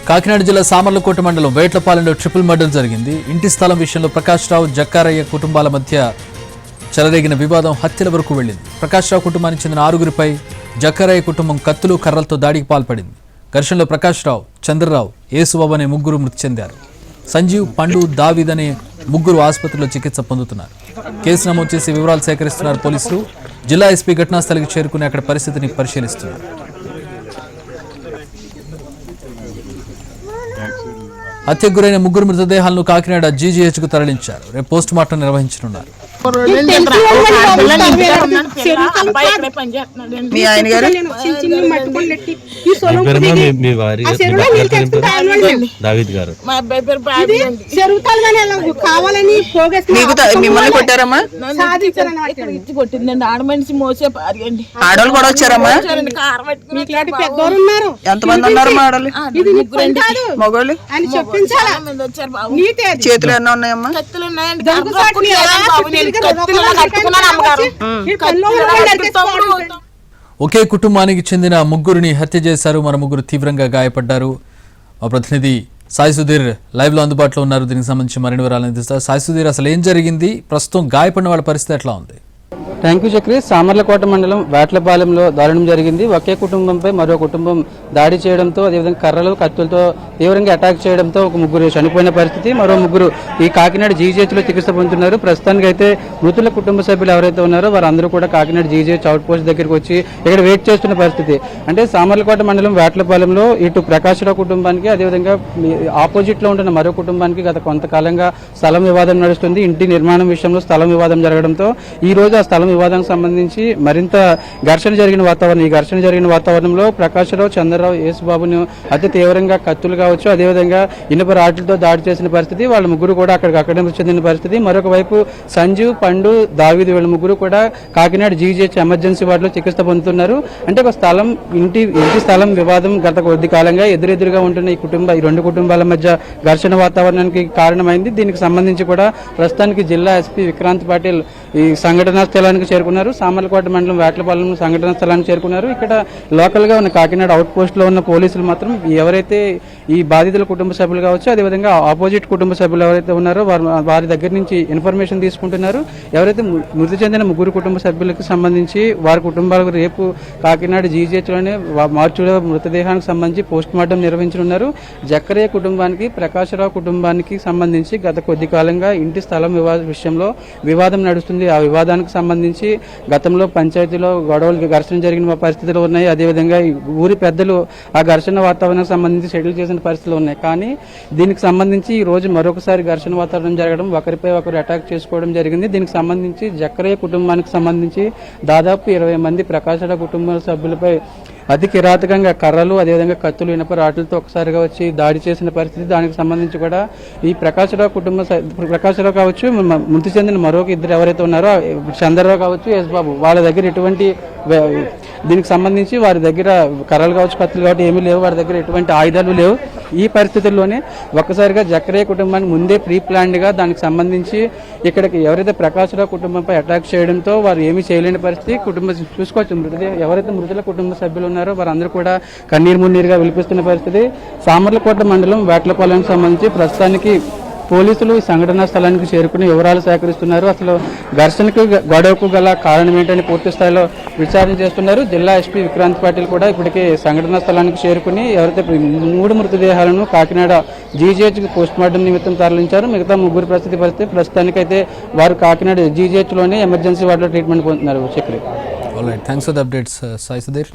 కాకినాడ జిల్లా సామర్లకోట మండలం వేట్లపాలెంలో triple murder జరిగింది. ఇంటి స్థలం విషయంలో ప్రకాష్ రావు, జక్కారయ్య కుటుంబాల మధ్య చెలరేగిన వివాదం హత్యల వరకు వెళ్లింది. ప్రకాష్ రావు కుటుంబానికి చెందిన 6గురిపై జక్కారయ్య కుటుంబం కత్తులు, కర్రలతో దాడికి పాల్పడింది. ఘర్షణలో ప్రకాష్ రావు, చంద్రరావు, యేసుబాబు అనే 3 మృతి చెందారు. సంజీవ్, పండు, దావీద్ అనే 3 ఆసుపత్రిలో చికిత్స పొందుతున్నారు. కేసు నమోదు చేసి వివరాలు సేకరిస్తున్నారు పోలీసులు. జిల్లా ఎస్పీ ఘటనా స్థలికి చేరుకుని అక్కడ పరిస్థితిని పరిశీలిస్తున్నారు. హత్యకు గురైన 3 మృతదేహాలను కాకినాడ జీజీహెచ్కు తరలించారు. రేపు పోస్ట్ మార్టం నిర్వహించనున్నారు. మిమ్మల్ని కొట్టారమ్మా? కొట్టిందండి. ఆడ మనిషి మోసే పారి అండి. ఆడవాళ్ళు కూడా వచ్చారమ్మా? ఎంతమంది ఉన్నారమ్మా ఆడవాళ్ళు? మగవాళ్ళు? చేతులు ఎన్నో ఉన్నాయమ్మా? కత్తులు ఉన్నాయండి. ఒకే కుటుంబానికి చెందిన 3 హత్య చేశారు. మరో 3 తీవ్రంగా గాయపడ్డారు. మా ప్రతినిధి సాయి సుధీర్ లైవ్ లో అందుబాటులో ఉన్నారు. దీనికి సంబంధించి మరిన్ని వివరాలు అందిస్తారు. సాయి సుధీర్, అసలు ఏం జరిగింది? ప్రస్తుతం గాయపడిన వాళ్ళ పరిస్థితి ఎట్లా ఉంది? Thank you Chakri. సామర్లకోట మండలం వేట్లపాలెంలో దారుణం జరిగింది. ఒకే కుటుంబంపై మరో కుటుంబం దాడి చేయడంతో, అదేవిధంగా కర్రలు, కత్తులతో తీవ్రంగా అటాక్ చేయడంతో ఒక 3 చనిపోయిన పరిస్థితి. మరో 3 ఈ కాకినాడ జీజీహెచ్లో చికిత్స పొందుతున్నారు. ప్రస్తుతానికి అయితే మృతుల కుటుంబ సభ్యులు ఎవరైతే ఉన్నారో వారందరూ కూడా కాకినాడ జీజీహెచ్ అవుట్ పోస్ట్ దగ్గరికి వచ్చి ఇక్కడ వెయిట్ చేస్తున్న పరిస్థితి. అంటే సామర్లకోట మండలం వేట్లపాలెంలో ఇటు ప్రకాష్ రావు కుటుంబానికి, అదేవిధంగా ఆపోజిట్ లో ఉంటున్న మరో కుటుంబానికి గత కొంతకాలంగా స్థలం వివాదం నడుస్తుంది. ఇంటి నిర్మాణం విషయంలో స్థలం వివాదం జరగడంతో ఈ రోజు ఆ స్థలం వివాదానికి సంబంధించి మరింత ఘర్షణ జరిగిన వాతావరణం. ఈ ఘర్షణ జరిగిన వాతావరణంలో ప్రకాష్ రావు, చంద్రరావు, యేసుబాబును అతి తీవ్రంగా కత్తులు కావచ్చు, అదేవిధంగా ఇనుప రాడ్లతో దాడి చేసిన పరిస్థితి. వాళ్ళ 3 కూడా అక్కడికి మృతి చెందిన పరిస్థితి. మరొక వైపు సంజీవ్, పండు, దావీద్ వీళ్ళ 3 కూడా కాకినాడ జీజీహెచ్ ఎమర్జెన్సీ వార్డులో చికిత్స పొందుతున్నారు. అంటే ఒక స్థలం ఇంటి స్థలం వివాదం గత కొద్ది కాలంగా ఎదురెదురుగా ఉంటున్న ఈ 2 కుటుంబాల మధ్య ఘర్షణ వాతావరణానికి కారణమైంది. దీనికి సంబంధించి కూడా ప్రస్తుతానికి జిల్లా ఎస్పీ విక్రాంత్ పాటిల్ ఈ సంఘటనా స్థలానికి చేరుకున్నారు. సామర్లకోట మండలం వేట్లపాలెం సంఘటనా స్థలానికి చేరుకున్నారు. ఇక్కడ లోకల్ గా ఉన్న కాకినాడ అవుట్ పోస్ట్ లో ఉన్న పోలీసులు మాత్రం ఎవరైతే ఈ బాధితుల కుటుంబ సభ్యులు కావచ్చు, అదేవిధంగా ఆపోజిట్ కుటుంబ సభ్యులు ఎవరైతే ఉన్నారో వారి దగ్గర నుంచి ఇన్ఫర్మేషన్ తీసుకుంటున్నారు. ఎవరైతే మృతి చెందిన 3 కుటుంబ సభ్యులకు సంబంధించి వారి కుటుంబాలకు రేపు కాకినాడ జీజీహెచ్ లోనే మార్చుల మృతదేహానికి సంబంధించి పోస్ట్ మార్టం నిర్వహించనున్నారు. జక్కరయ్య కుటుంబానికి, ప్రకాష్ రావు కుటుంబానికి సంబంధించి గత కొద్ది కాలంగా ఇంటి స్థలం విషయంలో వివాదం నడుస్తుంది. ఆ వివాదానికి సంబంధించి గతంలో పంచాయతీలో గొడవలు, ఘర్షణ జరిగిన పరిస్థితులు ఉన్నాయి. అదేవిధంగా ఊరి పెద్దలు ఆ ఘర్షణ వాతావరణానికి సంబంధించి సెటిల్ చేసిన పరిస్థితులు ఉన్నాయి. కానీ దీనికి సంబంధించి ఈ రోజు మరొకసారి ఘర్షణ వాతావరణం జరగడం, ఒకరిపై ఒకరు అటాక్ చేసుకోవడం జరిగింది. దీనికి సంబంధించి జక్కరయ్య కుటుంబానికి సంబంధించి దాదాపు 20 మంది ప్రకాశ కుటుంబ సభ్యులపై అతి కిరాతకంగా కర్రలు, అదేవిధంగా కత్తులు, ఇనప రాట్లతో ఒకసారిగా వచ్చి దాడి చేసిన పరిస్థితి. దానికి సంబంధించి కూడా ఈ ప్రకాశరావు కావచ్చు, మృతి చెందిన మరొక 2 ఎవరైతే ఉన్నారో చంద్రరావు కావచ్చు, యేసుబాబు, వాళ్ళ దగ్గర ఎటువంటి దీనికి సంబంధించి వారి దగ్గర కర్రలు కావచ్చు, కత్తులు కావచ్చు ఏమీ లేవు. వారి దగ్గర ఎటువంటి ఆయుధాలు లేవు. ఈ పరిస్థితుల్లోనే ఒక్కసారిగా జక్కరయ్య కుటుంబానికి ముందే ప్రీ ప్లాన్డ్ గా దానికి సంబంధించి ఇక్కడికి ఎవరైతే ప్రకాశరావు కుటుంబంపై అటాక్ చేయడంతో వారు ఏమీ చేయలేని పరిస్థితి. కుటుంబం చూసుకోవచ్చు, ఎవరైతే మృతుల కుటుంబ సభ్యులు ఉన్నారో వారందరూ కూడా కన్నీరు మున్నీరుగా విలిపిస్తున్న పరిస్థితి. సామర్లకోట మండలం వేట్లపాలెంకి సంబంధించి ప్రస్తుతానికి పోలీసులు ఈ సంఘటనా స్థలానికి చేరుకుని వివరాలు సేకరిస్తున్నారు. అసలు ఘర్షణకు, గొడవకు గల కారణం ఏంటని పూర్తి స్థాయిలో విచారణ చేస్తున్నారు. జిల్లా ఎస్పీ విక్రాంత్ పాటిల్ కూడా ఇప్పటికే సంఘటనా స్థలానికి చేరుకుని ఎవరైతే 3 మృతదేహాలను కాకినాడ జీజీహెచ్కి పోస్ట్ మార్టం నిమిత్తం తరలించారు. మిగతా 3 పరిస్థితి ప్రస్తుతానికైతే వారు కాకినాడ జీజీహెచ్లోనే ఎమర్జెన్సీ వార్డులో ట్రీట్మెంట్ పొందుతున్నారు. Chakri. All right, thanks for the updates Sai Sudheer.